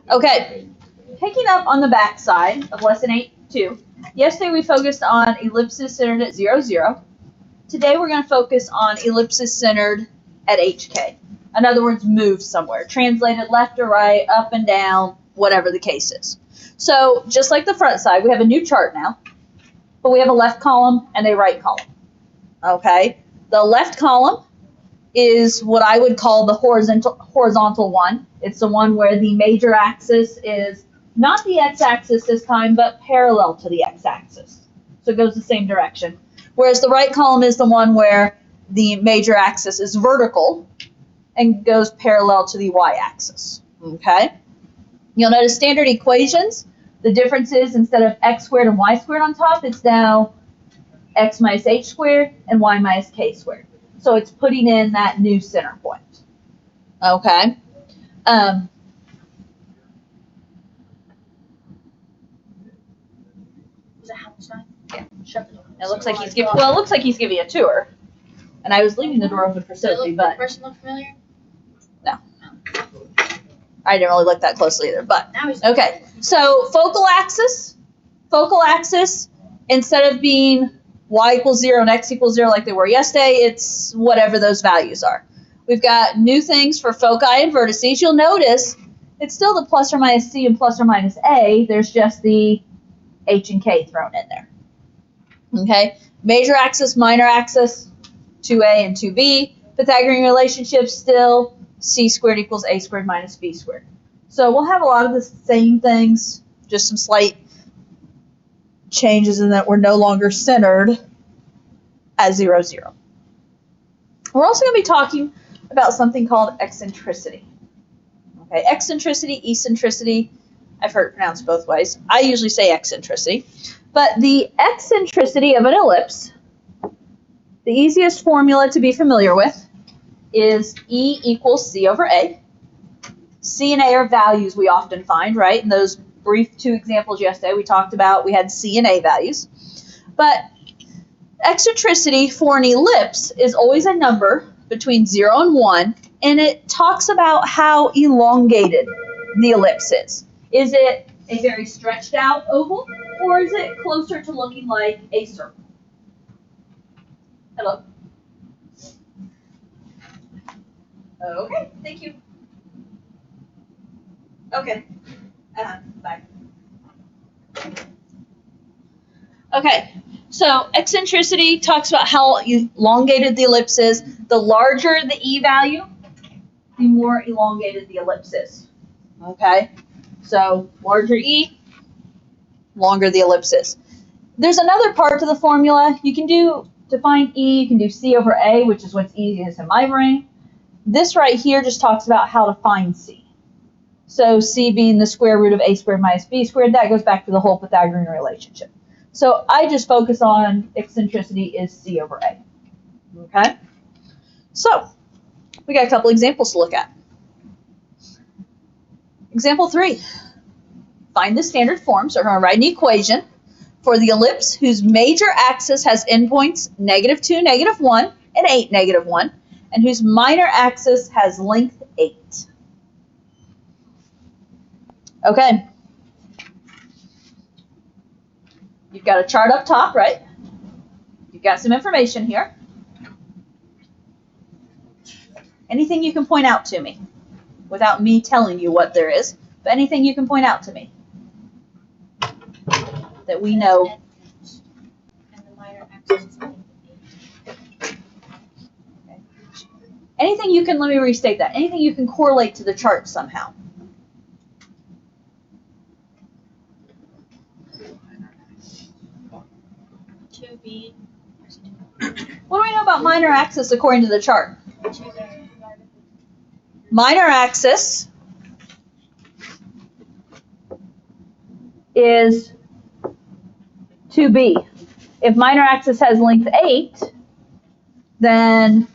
Okay, picking up on the back side of lesson 8.2. Yesterday we focused on ellipses centered at 0, 0. Today we're going to focus on ellipses centered at HK. In other words, move somewhere. Translated left or right, up and down, whatever the case is. So just like the front side, we have a new chart now, but we have a left column and a right column. Okay, the left column is what I would call the horizontal one. It's the one where the major axis is not the x-axis this time, but parallel to the x-axis. So it goes the same direction. Whereas the right column is the one where the major axis is vertical and goes parallel to the y-axis. Okay? You'll notice standard equations. The difference is instead of x squared and y squared on top, it's now x minus h squared and y minus k squared. So it's putting in that new center point. Okay? Was that how it's done? Yeah. Shut the door. It looks like he's giving a tour. And I was leaving the door open for Sophie, but the person look familiar? No. I didn't really look that closely either, but Now he's okay. So focal axis, instead of being y equals 0 and x equals 0 like they were yesterday, it's whatever those values are. We've got new things for foci and vertices. You'll notice it's still the plus or minus c and plus or minus a. There's just the h and k thrown in there. Okay, major axis, minor axis, 2a and 2b. Pythagorean relationship still c squared equals a squared minus b squared. So we'll have a lot of the same things, just some slight changes in that we're no longer centered at 0, 0. We're also going to be talking about something called eccentricity. Okay, eccentricity, eccentricity, I've heard it pronounced both ways. I usually say eccentricity. But the eccentricity of an ellipse, the easiest formula to be familiar with is E equals C over A. C and A are values we often find, right? In those brief 2 examples yesterday we talked about, we had C and A values. But eccentricity for an ellipse is always a number between 0 and 1, and it talks about how elongated the ellipse is. Is it a very stretched out oval, or is it closer to looking like a circle? Hello? Okay, thank you. Okay. Bye. Okay, so eccentricity talks about how elongated the ellipse is. The larger the E value, the more elongated the ellipse is. Okay, so larger E, longer the ellipse is. There's another part to the formula. You can do, to find E, you can do C over A, which is what's easiest in my brain. This right here just talks about how to find C. So C being the square root of A squared minus B squared, that goes back to the whole Pythagorean relationship. So I just focus on eccentricity is C over A. Okay? So, we got a couple examples to look at. Example 3. Find the standard form. So we're going to write an equation for the ellipse whose major axis has endpoints -2, -1, and 8, -1, and whose minor axis has length 8. Okay. You've got a chart up top, right? You've got some information here. Anything you can point out to me without me telling you what there is, but anything you can point out to me that we know. And the minor axis is okay. Anything you can, let me restate that, anything you can correlate to the chart somehow. What do we know about minor axis according to the chart? Minor axis is 2b. If minor axis has length 8, then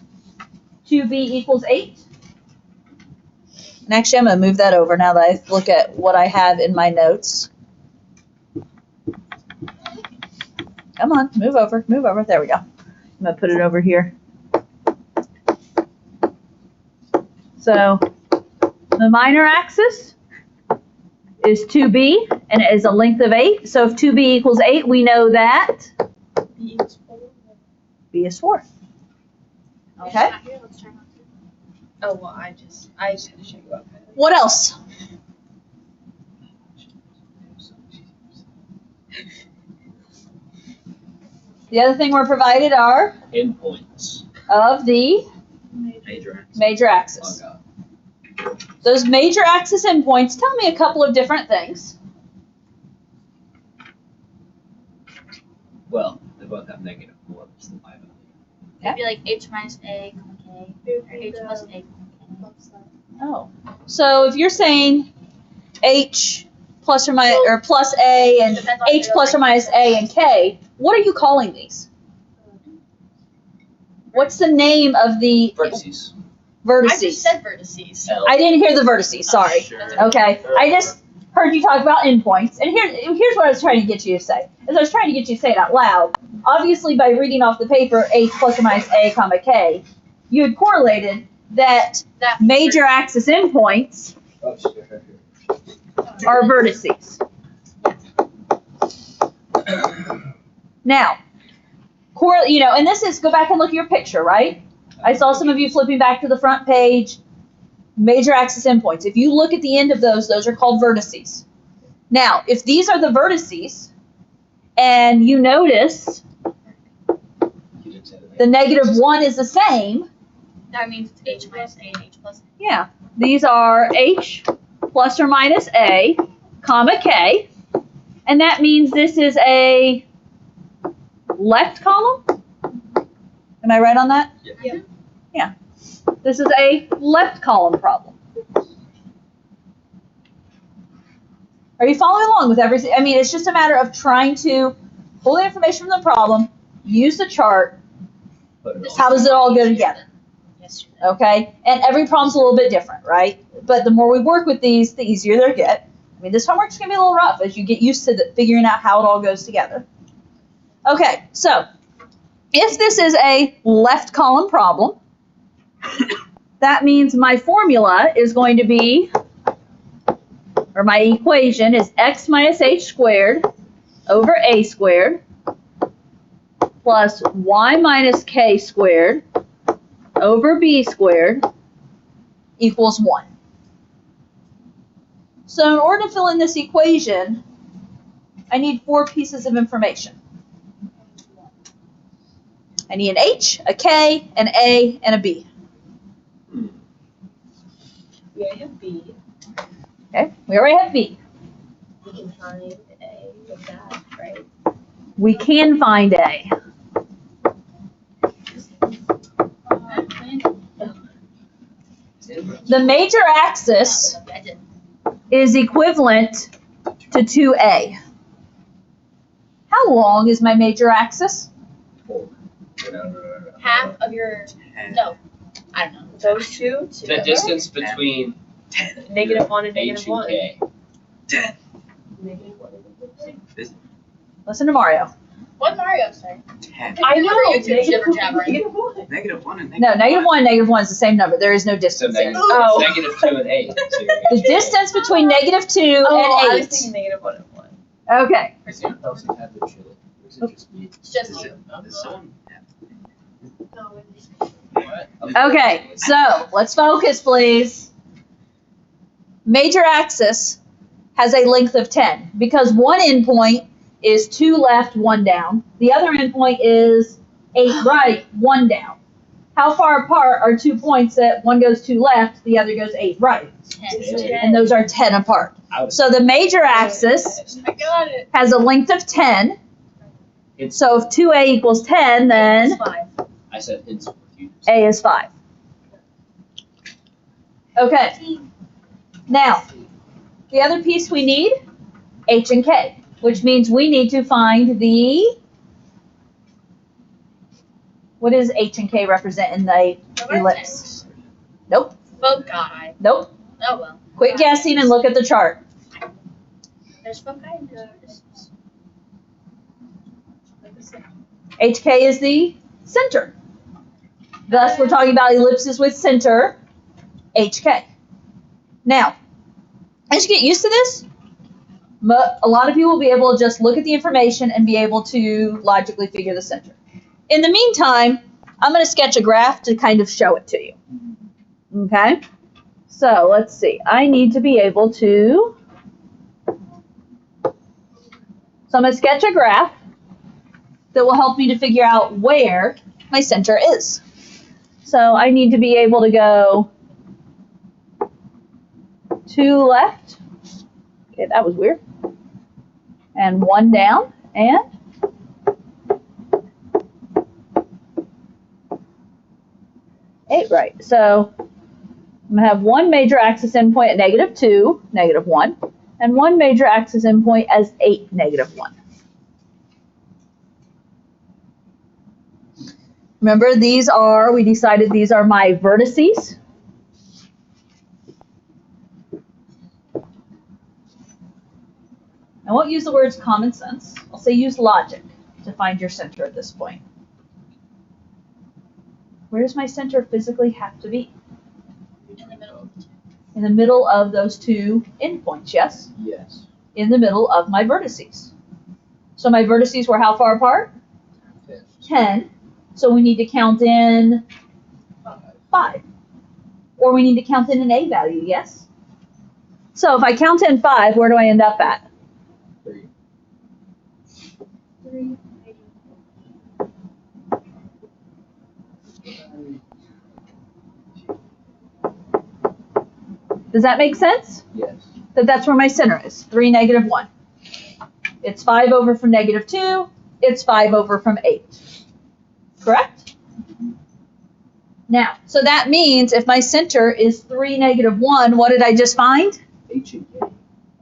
2b equals 8. And actually, I'm going to move that over now that I look at what I have in my notes. Come on, move over, move over. There we go. I'm going to put it over here. So the minor axis is 2b, and it is a length of 8. So if 2b equals 8, we know that B is 4. b is 4. Okay. It's not here, let's try not to. Oh, well, I just had to show you up. What else? The other thing we're provided are Endpoints. of the Major axis. major axis. Oh, Those major axis endpoints tell me a couple of different things. well, they both have negative 4. It's the 5 It'd be like H minus A, comma K, or H plus A, comma K. Oh. So if you're saying H plus or minus, or plus A and Depends on H your plus or minus A and K, what are you calling these? What's the name of the Vertices. vertices? I just said vertices. L. I didn't hear the vertices, sorry. Sure. Okay, I just heard you talk about endpoints, and here's what I was trying to get you to say. Is I was trying to get you to say it out loud. Obviously, by reading off the paper H plus or minus A, comma K, you had correlated that That major axis endpoints Oh, sure. are vertices. Now, and this is, go back and look at your picture, right? I saw some of you flipping back to the front page. Major axis endpoints. If you look at the end of those are called vertices. Now, if these are the vertices, and you notice You didn't say the the negative 1 is the same, That means it's H minus A and H plus A. yeah, these are H plus or minus A, comma K, and that means this is a left column. Am I right on that? Yeah. Yeah. This is a left column problem. Are you following along with everything? I mean, it's just a matter of trying to pull the information from the problem, use the chart. Put it How does it all go together? Yesterday. Okay? And every problem's a little bit different, right? But the more we work with these, the easier they get. I mean, this homework's going to be a little rough as you get used to figuring out how it all goes together. Okay, so if this is a left column problem, that means my formula is going to be, or my equation is x minus h squared over a squared plus y minus k squared over b squared equals 1. So in order to fill in this equation, I need 4 pieces of information. I need an H, a K, an A, and a B. We already have B. Okay, we already have B. We can find A with that, right? We can find A. The major axis I did. is equivalent to 2A. How long is my major axis? 4. No. Half of your, no, I don't know. Those two? The distance between Negative 1 and H negative and 1. K. Negative 1 and negative 1. Listen to Mario. What Mario say? 10. I know! YouTube's Negative different 1 jabbering. negative 1. Negative 1 and No, negative 1 is the same number. There is no So distance there. negative, Oh. negative 2 and 8. So you're The gonna distance between negative 2 Oh, I and was 8. thinking negative 1 and 1. Okay. Is it also have the chili? Or is it just me? It's just Is you. it- is someone- No, it's What? Okay, so let's focus, please. Major axis has a length of 10 because one endpoint is 2 left, 1 down. The other endpoint is 8 right, 1 down. How far apart are 2 points that one goes 2 left, the other goes 8 right? 10. And those are 10 apart. I was So the major axis I got it. has a length of 10. So if 2a equals 10, then It's 5. I said hints for you. a is 5. Okay. Now, the other piece we need, H and K, which means we need to find the, what does H and K represent in the ellipse? Nope, Foci. nope. Oh well. Quit guessing and look at the chart. There's foci and there's vertices. HK is the center. Thus, we're talking about ellipses with center, HK. Now, as you get used to this, A lot of people will be able to just look at the information and be able to logically figure the center. In the meantime, I'm going to sketch a graph to kind of show it to you. Okay? So let's see. I need to be able to. So I'm going to sketch a graph that will help me to figure out where my center is. So I need to be able to go 2 left. Okay, that was weird. And 1 down, and 8 right. So I'm going to have one major axis endpoint at -2, -1, and one major axis endpoint as 8, -1. Remember, we decided these are my vertices. I won't use the words common sense. I'll say use logic to find your center at this point. Where does my center physically have to be? In the middle of the two. In the middle of those 2 endpoints, yes? Yes. In the middle of my vertices. So my vertices were how far apart? 10. 10. So we need to count in 5. Or we need to count in an A value, yes? So if I count in 5, where do I end up at? 3. 3. Does that make sense? Yes. That's where my center is, 3, -1. It's 5 over from -2. It's 5 over from 8. Correct? Now, so that means if my center is 3, -1, what did I just find? H and K.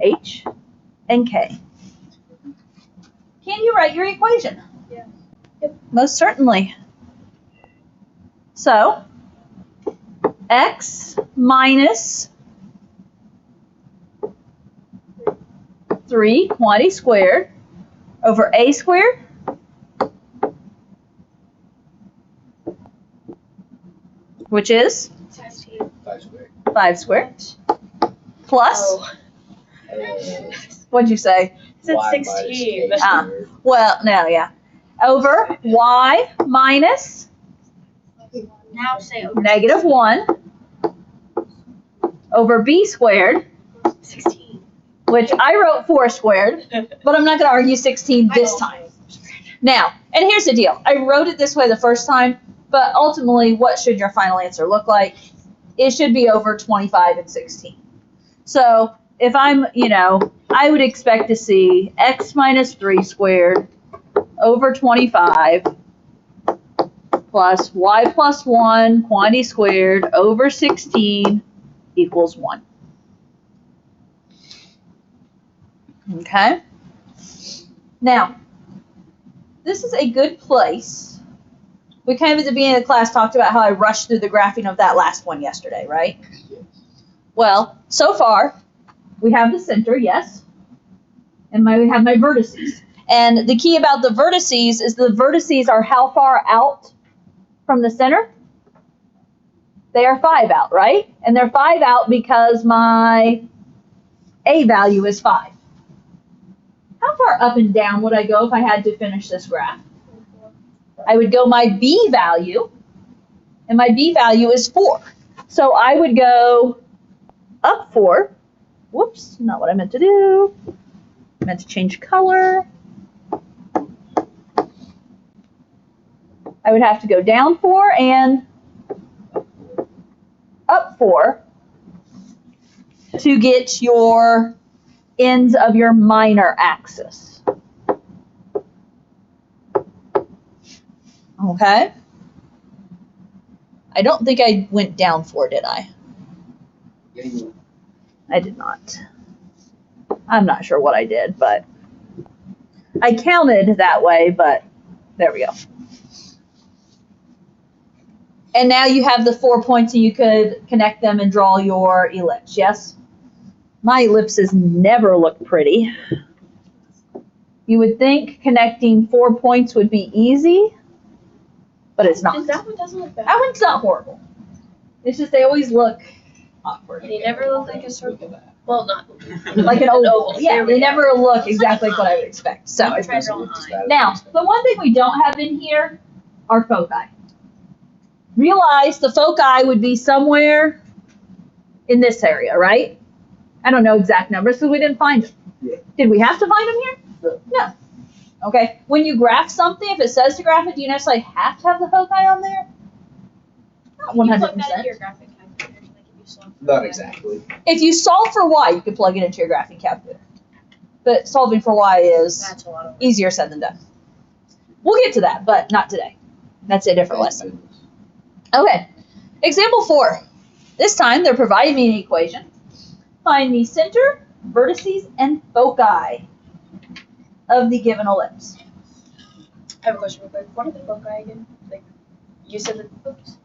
H and K. Can you write your equation? Yeah. Yep. Most certainly. So, x minus 3 quantity squared over a squared which is 16. 5 squared. 5 squared plus, Oh. what'd you say? I said Y 16. minus K Ah. squared. Well, no, yeah. Over y minus Now say over. -1 over b squared, 16. which I wrote 4 squared, but I'm not going to argue 16 this time. Now, and here's the deal. I wrote it this way the first time, but ultimately, what should your final answer look like? It should be over 25 and 16. So if I'm, I would expect to see x minus 3 squared over 25 plus y plus 1 quantity squared over 16 equals 1. Okay? Now, this is a good place. We kind of at the beginning of the class talked about how I rushed through the graphing of that last one yesterday, right? Yes. Well, so far, we have the center, yes, and we have my vertices. And the key about the vertices is the vertices are how far out from the center? They are 5 out, right? And they're 5 out because my A value is 5. How far up and down would I go if I had to finish this graph? I would go my B value, and my B value is 4. So I would go up 4. Whoops, not what I meant to do. I meant to change color. I would have to go down 4 and up 4 to get your ends of your minor axis. Okay? I don't think I went down 4, did I? Yeah, you I did not. I'm not sure what I did, but I counted that way, but there we go. And now you have the 4 points and you could connect them and draw your ellipse, yes? My ellipses never look pretty. You would think connecting 4 points would be easy, but it's not. That one doesn't look bad. That one's not horrible. It's just they always look awkward. They never look like a circle. Look at that. Well, not like an oval. Yeah, There we they go. never look exactly like what I would expect. So Try to draw an Just eye. that. now, the one thing we don't have in here are foci. Realize the foci would be somewhere in this area, right? I don't know exact numbers because we didn't find them. Yeah. Did we have to find them here? No. Okay. When you graph something, if it says to graph it, do you necessarily have to have the foci on there? Not You plug that into 100%. your graphic calculator, like if you solve for Not y. exactly. If you solve for y, you can plug it into your graphing calculator. But solving for y is That's a lot of work. easier said than done. We'll get to that, but not today. That's a different lesson. Okay. Example 4. This time they're providing me an equation. Find the center, vertices, and foci of the given ellipse. I have a question real quick. What are the foci again? Like, you said that. Oops.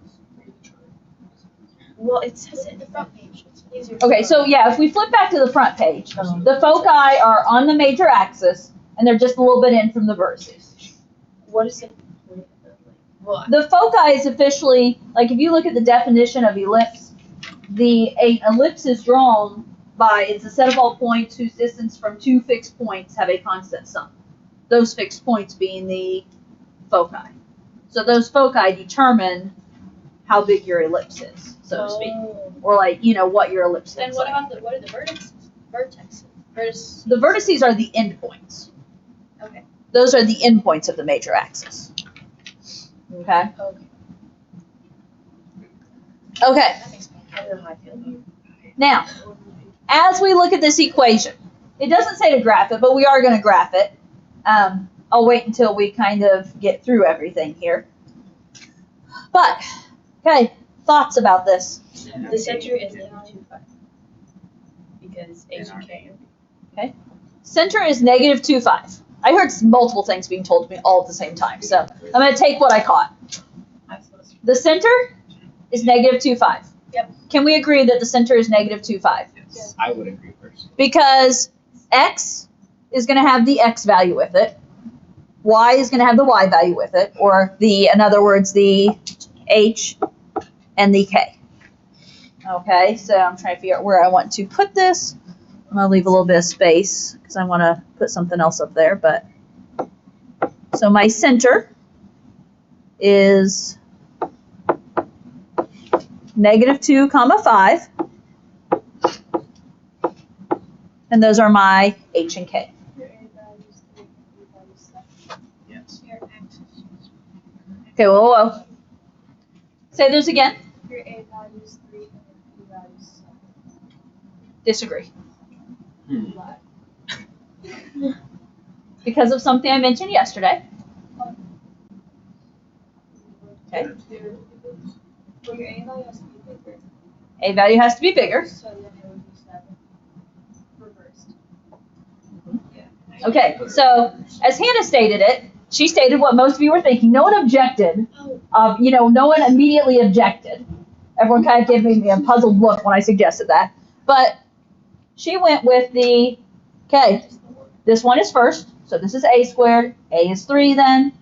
Well, it says it in the front page. It's easier to Okay, so follow. yeah, if we flip back to the front page, the foci are on the major axis, and they're just a little bit in from the vertices. What is the point of that? Like, well, The foci is officially, like if you look at the definition of ellipse, an ellipse is drawn by, it's a set of all points whose distance from two fixed points have a constant sum. Those fixed points being the foci. So those foci determine how big your ellipse is, so to speak. Oh. Or like, what your ellipse Then looks what like. about what are the vertices? Vertices. The vertices are the endpoints. Okay. Those are the endpoints of the major axis. Okay? Okay. Okay, That makes sense. I don't know how I feel about it. now, as we look at this equation, it doesn't say to graph it, but we are going to graph it. I'll wait until we kind of get through everything here. But, okay, thoughts about this? The center is -2.5 because H and K. Center is -2.5. I heard multiple things being told to me all at the same time, so I'm going to take what I caught. I'm supposed to. The center is -2.5. Yep. Can we agree that the center is -2.5? Yes, I would agree personally. Because x is going to have the x value with it, y is going to have the y value with it, or in other words, the h and the k. Okay, so I'm trying to figure out where I want to put this. I'm going to leave a little bit of space because I want to put something else up there. But so my center is -2, 5. And those are my h and k. Your A value is 3 and B value is 7. Yes. Your axis. Okay, whoa. Say those again. Your A value is 3 and your B value is 7. Disagree. Hmm. Because of something I mentioned yesterday. Okay. Well, your A value has to be bigger, A value has to be bigger. so then it would be 7. Reversed. Okay, so as Hannah stated it, she stated what most of you were thinking. No one objected. Oh. No one immediately objected. Everyone kind of gave me a puzzled look when I suggested that. But she went with okay, this one is first, so this is a squared. A is 3 then,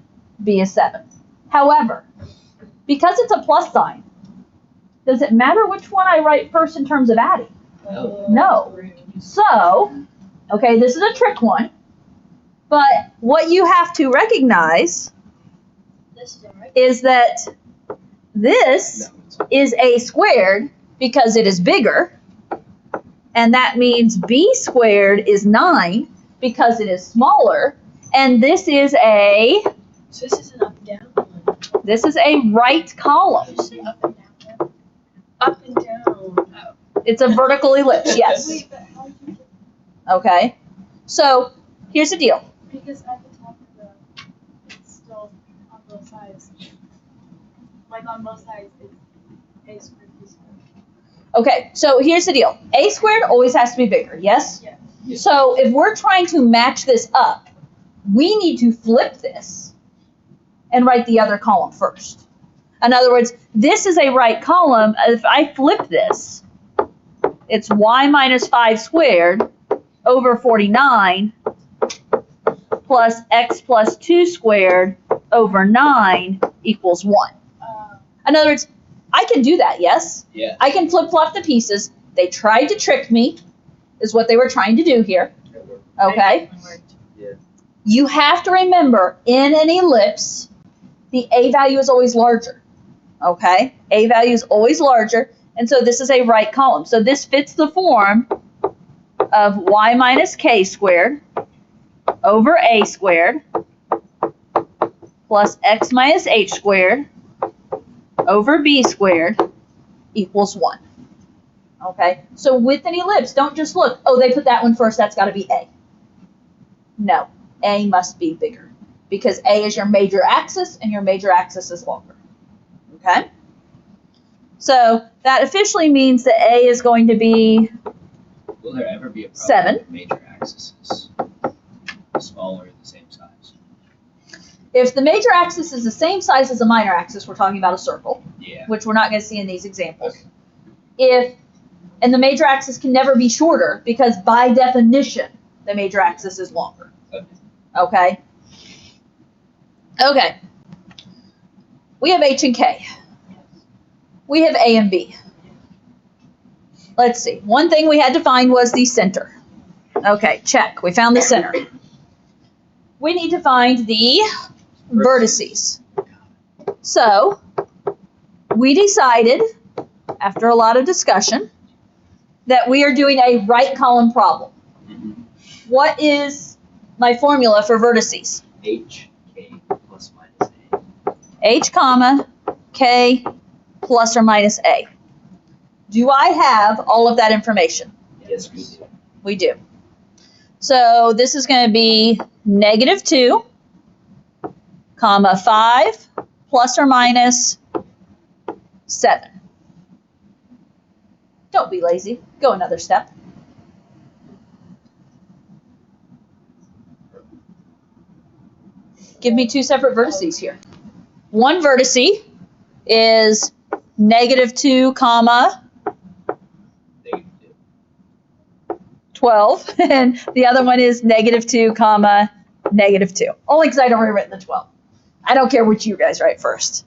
B is 7. However, because it's a plus sign, does it matter which one I write first in terms of adding? No. So, okay, this is a trick one. But what you have to recognize This is alright. is that this No, it's is a squared because it is bigger. And that means b squared is 9 because it is smaller. And this is a So this is an up and down one. right column. You say up and down. Right? Up and down. It's a vertical ellipse, yes. Wait, but how do you get Okay. So here's the deal. because at the top of it's still on both sides. Like on both sides, it's A squared, B squared. Okay, so here's the deal. A squared always has to be bigger, yes? Yes. So if we're trying to match this up, we need to flip this and write the other column first. In other words, this is a right column. If I flip this, it's y minus 5 squared over 49 plus x plus 2 squared over 9 equals 1. In other words, I can do that, yes? Yeah. I can flip-flop the pieces. They tried to trick me. is what they were trying to do here. Okay? You have to remember, in an ellipse, the A value is always larger. Okay? A value is always larger, and so this is a right column. So this fits the form of y minus k squared over a squared plus x minus h squared over b squared equals 1. Okay? So with an ellipse, don't just look, oh, they put that one first, that's got to be A. No, A must be bigger because A is your major axis and your major axis is longer. Okay? So that officially means that A is going to be Will there ever be a problem 7. with major axes smaller or the same size? If the major axis is the same size as the minor axis, we're talking about a circle, Yeah. which we're not going to see in these examples. Okay. And the major axis can never be shorter because by definition, the major axis is longer. Okay. Okay? Okay. We have H and K. We have A and B. Let's see. One thing we had to find was the center. Okay, check. We found the center. We need to find the vertices. So, we decided, after a lot of discussion, that we are doing a right column problem. Mhm. What is my formula for vertices? H, K, plus minus A. H comma K plus or minus A. Do I have all of that information? Yes, we do. We do. So this is going to be -2, comma 5 plus or minus 7. Don't be lazy. Go another step. Give me two separate vertices here. One vertice is -2, comma Negative 12, and the other one is -2, comma -2. Only because I don't rewrite the 12. I don't care which you guys write first.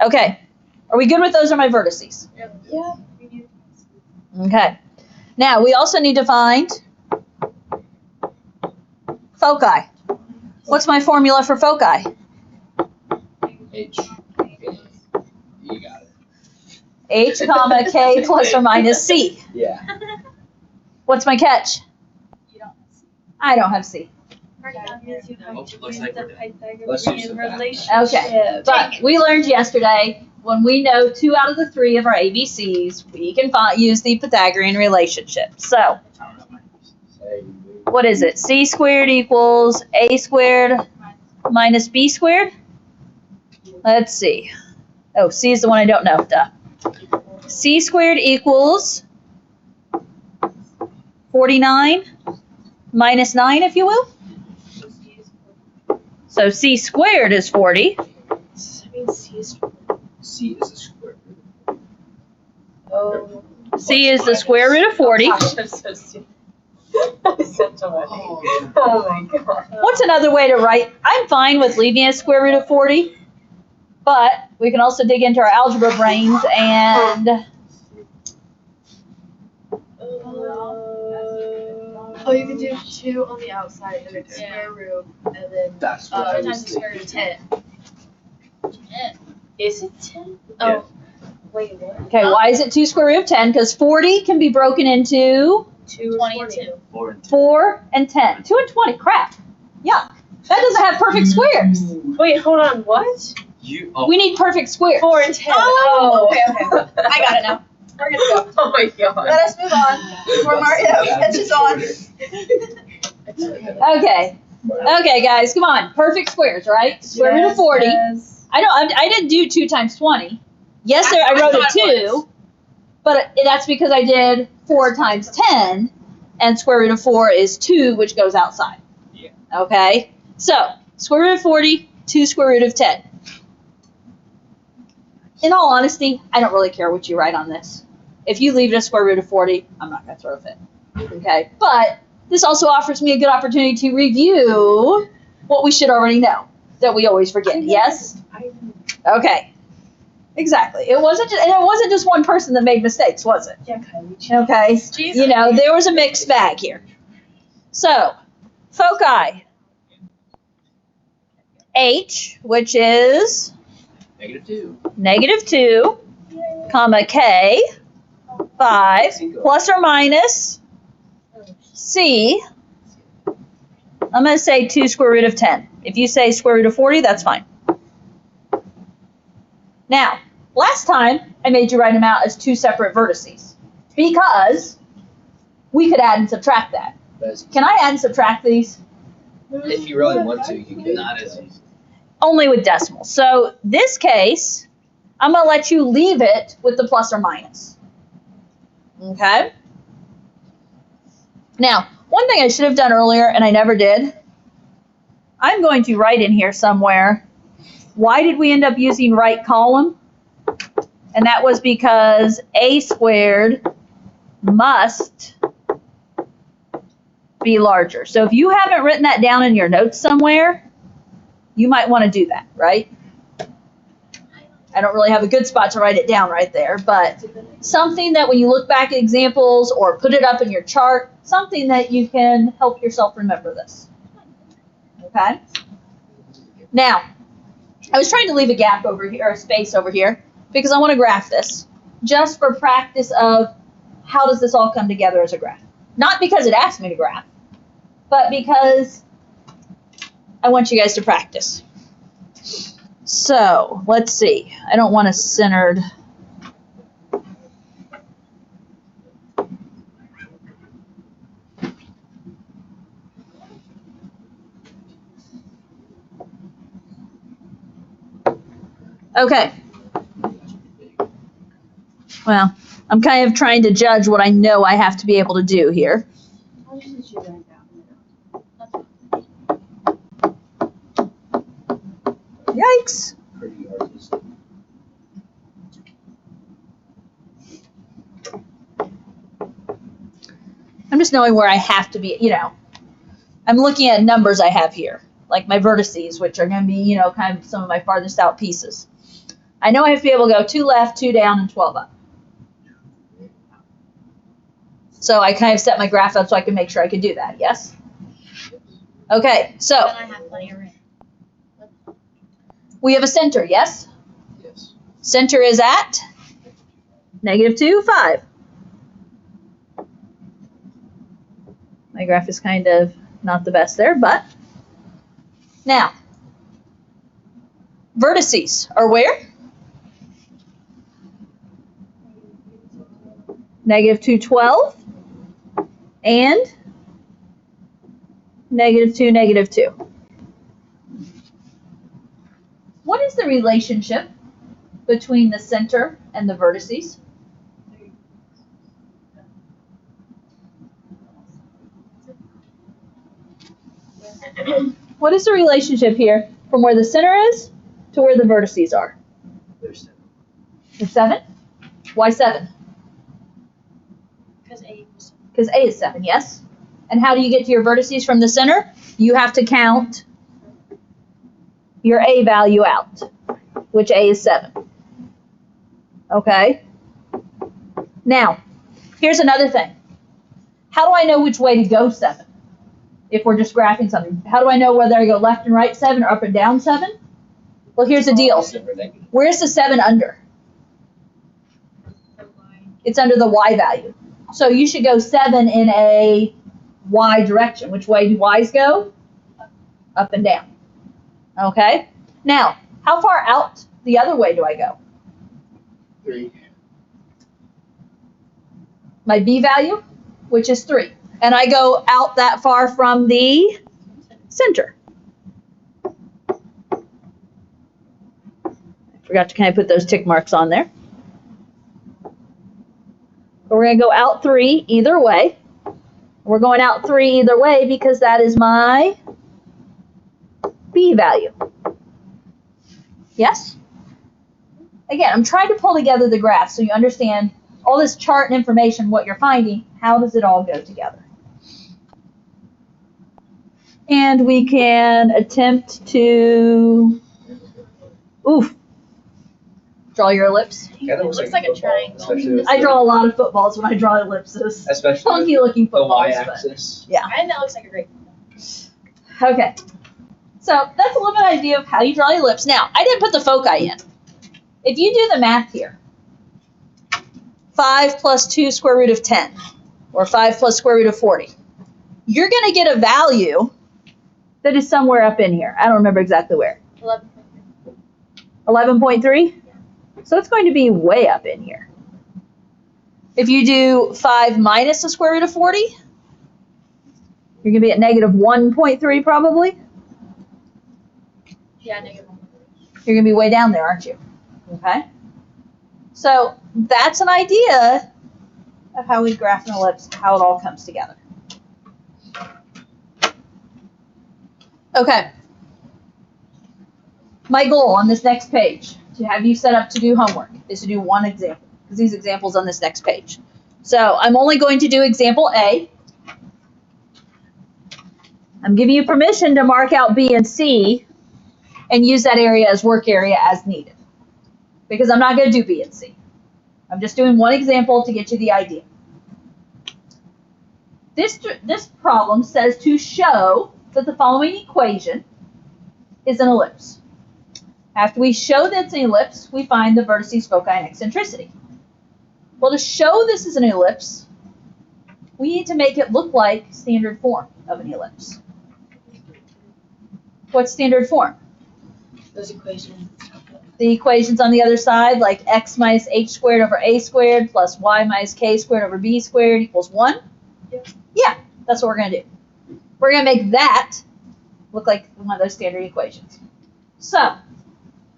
Okay. Are we good with those are my vertices? Yeah. We do. Okay. Now, we also need to find foci. What's my formula for foci? 2. H, K. You got it. H, comma, K plus or minus C. Yeah. What's my catch? You don't see. I don't have C. That means you have Oh, to looks use like the we're done. Pythagorean Let's do some math. relationship. Okay. But we learned yesterday, when we know 2 out of the 3 of our ABCs, we can use the Pythagorean relationship. So, I don't know. Say, what is it? C squared equals A squared minus B squared? Let's see. Oh, C is the one I don't know. Duh. C squared equals 49 minus 9, if you will. So C squared is 40. C is a square root. Oh. C is the square root of 40. Gosh, I'm so stupid. I'm such a wedding. Oh my god. What's another way to write? I'm fine with leaving a square root of 40, but we can also dig into our algebra brains and Oh, you can do 2 on the outside and then square root and then That's what I was times the square root of 10. 10. Is it 10? Yeah. Oh, wait, what? okay, why is it 2 square root of 10? Because 40 can be broken into 2 20 and 2. 4 and 2. 4 and 10. 2 and 20, crap. Yuck. That doesn't have perfect squares. Wait, hold on, what? You, We need perfect squares. 4 and 10. Oh, okay. I got it now. We're good to go. Oh my god. Let us move on before Mario catches on. Okay. Okay, guys, come on. Perfect squares, right? Square root of 40. I know, I didn't do 2 times 20. Yes, I wrote thought a 2, but that's because I did 4 times 10, and square root of 4 is 2, which goes outside. Yeah. Okay? So, square root of 40, 2 square root of 10. In all honesty, I don't really care what you write on this. If you leave it a square root of 40, I'm not going to throw a fit. Okay? But this also offers me a good opportunity to review what we should already know that we always forget. Yes? Okay. Exactly. It wasn't just one person that made mistakes, was it? Yeah, Kylie. Okay. Jeez. You know, there was a mixed bag here. So, foci. H, which is -2. -2, comma K, 5, plus or minus C. I'm going to say 2 square root of 10. If you say square root of 40, that's fine. Now, last time I made you write them out as 2 separate vertices because we could add and subtract that. That's- Can I add and subtract these? If you really want to, you can. Not as easy. Only with decimals. So this case, I'm going to let you leave it with the plus or minus. Okay? Now, one thing I should have done earlier and I never did, I'm going to write in here somewhere, why did we end up using right column? And that was because a squared must be larger. So if you haven't written that down in your notes somewhere, you might want to do that, right? I don't really have a good spot to write it down right there, but something that when you look back at examples or put it up in your chart, something that you can help yourself remember this. Okay? Now, I was trying to leave a gap over here, or a space over here, because I want to graph this, just for practice of how does this all come together as a graph. Not because it asked me to graph, but because I want you guys to practice. So, let's see. I don't want a centered. Okay. Well, I'm kind of trying to judge what I know I have to be able to do here. How much did you write down? Yikes. Pretty artistic. I'm just knowing where I have to be, you know. I'm looking at numbers I have here, like my vertices, which are going to be, you know, kind of some of my farthest out pieces. I know I have to be able to go 2 left, 2 down, and 12 up. So I kind of set my graph up so I can make sure I can do that, yes? Okay, so Then I have plenty of room. we have a center, yes? Yes. Center is at -2, 5. My graph is kind of not the best there, but now, vertices are where? -2, 12 and -2, -2. What is the relationship between the center and the vertices? What is the relationship here from where the center is to where the vertices are? There's 7. It's 7? Why 7? Because A equals Because A is 7, yes? And how do you get to your vertices from the center? You have to count your A value out, which A is 7. Okay? Now, here's another thing. How do I know which way to go 7? If we're just graphing something. How do I know whether I go left and right 7 or up and down 7? Well, here's the deal. Where's the 7 under? the line. It's under the Y value. So you should go 7 in a Y direction. Which way do Y's go? Up and down. Okay? Now, how far out the other way do I go? 3. My B value, which is 3. And I go out that far from the center. I forgot to kind of put those tick marks on there. But we're going to go out 3 either way. We're going out 3 either way because that is my B value. Yes? Again, I'm trying to pull together the graph so you understand all this chart and information, what you're finding, how does it all go together? And we can attempt to, Draw your ellipse. Kind of Looks like a football, triangle. especially with I the- draw a lot of footballs when I draw ellipses. especially Funky looking with the footballs. but- y-axis. I think that looks like a great. Okay. So that's a little bit idea of how you draw the ellipse. Now, I didn't put the foci in. If you do the math here, 5 plus 2 square root of 10, or 5 plus square root of 40, you're going to get a value that is somewhere up in here. I don't remember exactly where. 11.3? So it's going to be way up in here. If you do 5 minus the square root of 40, you're going to be at negative 1.3 probably. Yeah, negative 1. You're going to be way down there, aren't you? Okay. So that's an idea of how we graph an ellipse, how it all comes together. Okay. My goal on this next page, to have you set up to do homework, is to do one example, because these examples on this next page. So I'm only going to do example A. I'm giving you permission to mark out B and C and use that area as work area as needed, because I'm not going to do B and C. I'm just doing one example to get you the idea. This problem says to show that the following equation is an ellipse. After we show that it's an ellipse, we find the vertices, foci, and eccentricity. Well, to show this is an ellipse, we need to make it look like standard form of an ellipse. What's standard form? Those equations. The equations on the other side, like x minus h squared over a squared plus y minus k squared over b squared equals 1? Yep. Yeah, that's what we're going to do. We're going to make that look like one of those standard equations. So,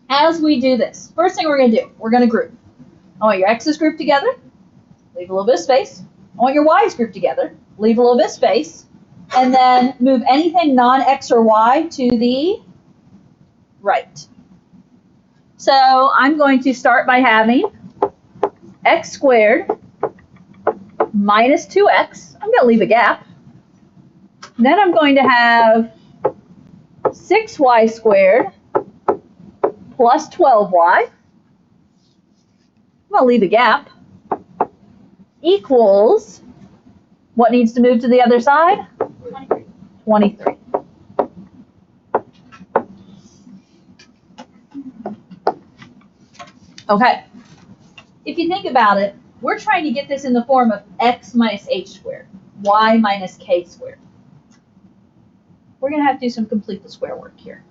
as we do this, first thing we're going to do, we're going to group. I want your x's grouped together, leave a little bit of space. I want your y's grouped together, leave a little bit of space, and then move anything non-x or y to the right. So I'm going to start by having x squared minus 2x. I'm going to leave a gap. Then I'm going to have 6y squared plus 12y. I'm going to leave a gap. Equals, what needs to move to the other side? 23. 23. Okay. If you think about it, we're trying to get this in the form of x minus h squared, y minus k squared. We're going to have to do some complete the square work here.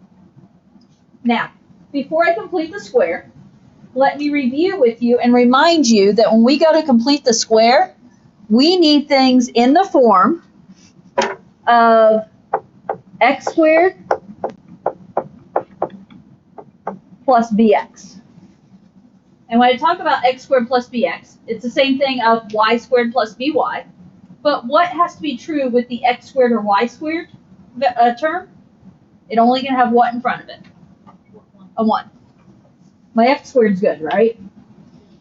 Now, before I complete the square, let me review with you and remind you that when we go to complete the square, we need things in the form of x squared plus bx. And when I talk about x squared plus bx, it's the same thing of y squared plus by. But what has to be true with the x squared or y squared term? It only can have what in front of it? A 1. My x squared's good, right?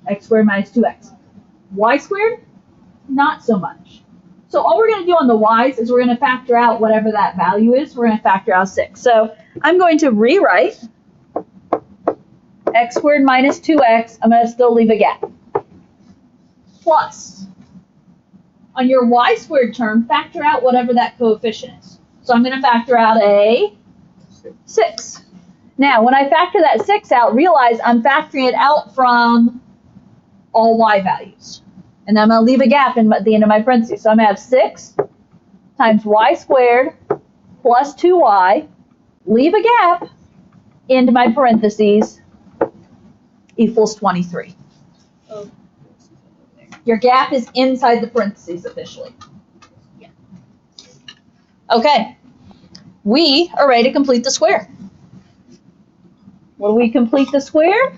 X squared minus 2x. Y squared? Not so much. So all we're going to do on the y's is we're going to factor out whatever that value is. We're going to factor out 6. So I'm going to rewrite x squared minus 2x. I'm going to still leave a gap. Plus, on your y squared term, factor out whatever that coefficient is. So I'm going to factor out a 6. Now, when I factor that 6 out, realize I'm factoring it out from all y values. And then I'm going to leave a gap at the end of my parentheses. So I'm going to have 6 times y squared plus 2y, leave a gap into my parentheses, equals 23. Oh. Your gap is inside the parentheses officially. Yeah. Okay. We are ready to complete the square. What do we complete the square?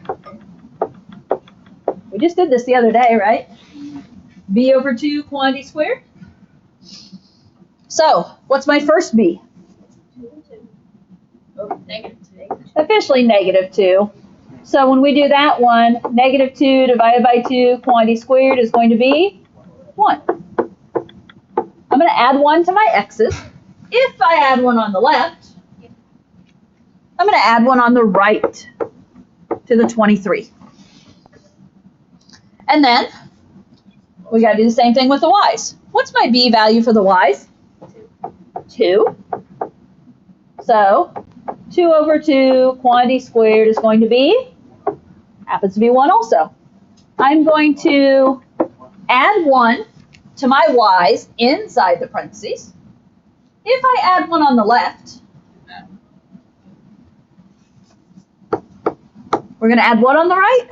We just did this the other day, right? B over 2 quantity squared. So, what's my first B? Oh, negative 2. Officially negative 2. So when we do that one, negative 2 divided by 2 quantity squared is going to be 1. I'm going to add 1 to my x's. If I add 1 on the left, I'm going to add 1 on the right to the 23. And then we got to do the same thing with the y's. What's my b value for the y's? 2. So 2 over 2 quantity squared is going to be, happens to be 1 also. I'm going to add 1 to my y's inside the parentheses. If I add 1 on the left, we're going to add what on the right?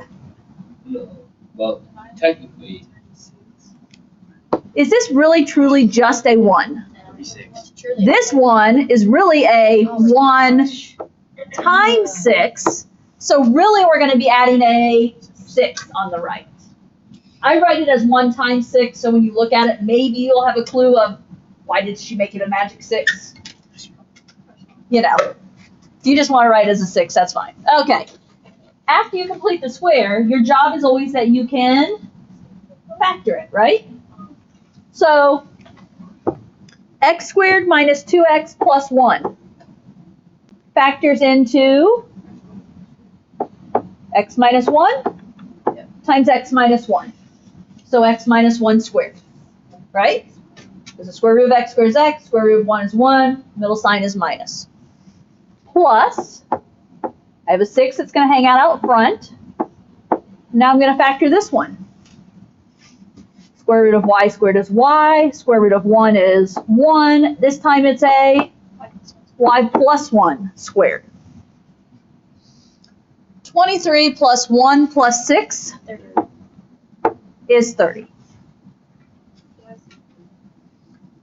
Well, technically, Is this really truly just a 1? 36. This one is really a 1 times 6. So really we're going to be adding a 6 on the right. I write it as 1 times 6, so when you look at it, maybe you'll have a clue of why did she make it a magic 6? You know, if you just want to write it as a 6, that's fine. Okay. After you complete the square, your job is always that you can factor it, right? So x squared minus 2x plus 1 factors into x minus 1 times x minus 1. So x minus 1 squared, right? Because the square root of x squared is x, square root of 1 is 1, middle sign is minus. Plus, I have a 6 that's going to hang out front. Now I'm going to factor this one. Square root of y squared is y. Square root of 1 is 1. This time it's a y plus 1 squared. 23 plus 1 plus 6 is 30.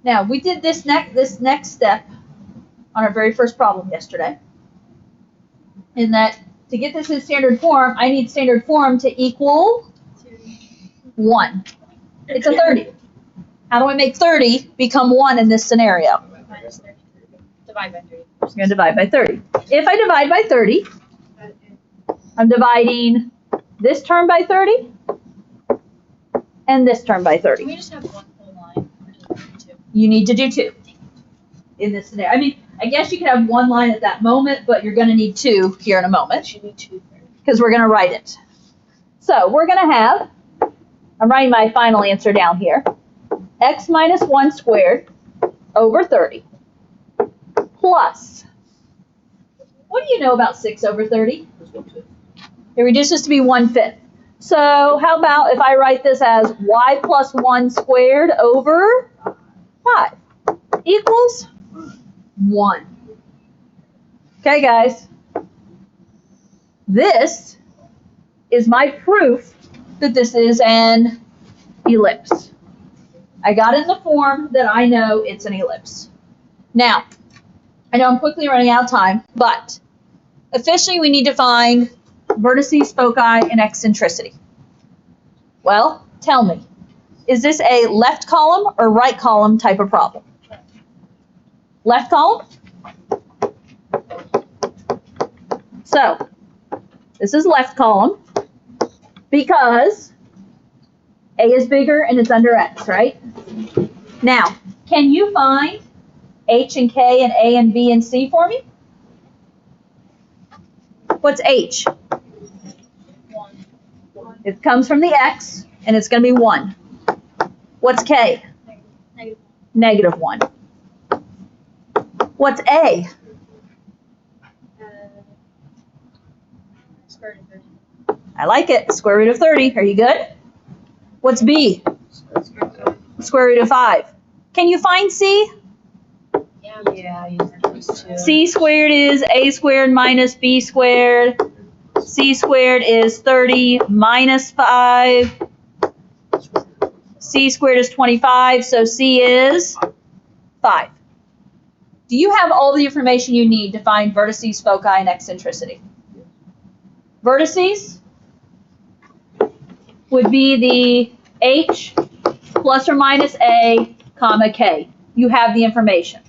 Now, we did this next step on our very first problem yesterday. In that, to get this in standard form, I need standard form to equal 1. It's a 30. How do I make 30 become 1 in this scenario? Minus 30. Divide by 30. I'm going to divide by 30. If I divide by 30, I'm dividing this term by 30 and this term by 30. Can we just have one whole line? Or do we need two? You need to do 2 in this scenario. I mean, I guess you could have 1 line at that moment, but you're going to need 2 here in a moment You need two first. because we're going to write it. So we're going to have, I'm writing my final answer down here, x minus 1 squared over 30 plus, what do you know about 6 over 30? It reduces to be 1/5. So how about if I write this as y plus 1 squared over 5 equals 1. Okay, guys. This is my proof that this is an ellipse. I got it in the form that I know it's an ellipse. Now, I know I'm quickly running out of time, but officially we need to find vertices, foci, and eccentricity. Well, tell me, is this a left column or right column type of problem? Left column? So, this is left column because A is bigger and it's under X, right? Now, can you find H and K and A and B and C for me? What's H? 1. It comes from the X and it's going to be 1. What's K? Negative. -1. What's A? Square root of 30. I like it. Square root of 30. Are you good? What's B? Square root of 5. Can you find C? Yeah. C squared is A squared minus B squared. C squared is 30 minus 5. C squared is 25, so C is 5. Do you have all the information you need to find vertices, foci, and eccentricity? Vertices would be the H plus or minus A, comma, K. You have the information.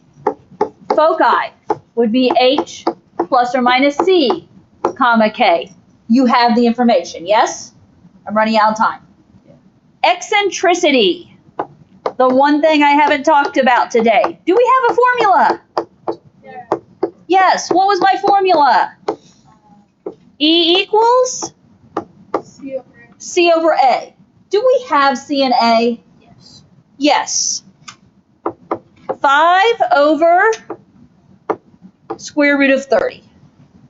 Foci would be H plus or minus C, comma, K. You have the information, yes? I'm running out of time. Eccentricity, the one thing I haven't talked about today. Do we have a formula? Yeah. Yes, what was my formula? E equals C over C over A. Do we have C and A? Yes. Yes. 5 over square root of 30.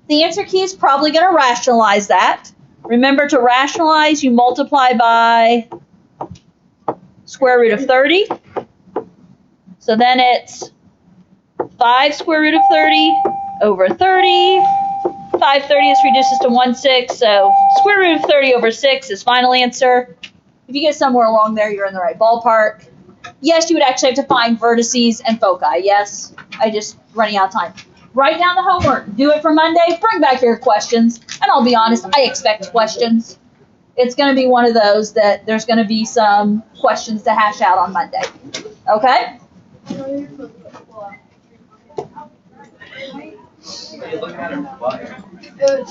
The answer key is probably going to rationalize that. Remember, to rationalize, you multiply by square root of 30. So then it's 5 square root of 30 over 30. 5 30ths reduces to 1/6, so square root of 30 over 6 is final answer. If you get somewhere along there, you're in the right ballpark. Yes, you would actually have to find vertices and foci. Yes, I just running out of time. Write down the homework. Do it for Monday. Bring back your questions. And I'll be honest, I expect questions. It's going to be one of those that there's going to be some questions to hash out on Monday. Okay? You're looking at her butt.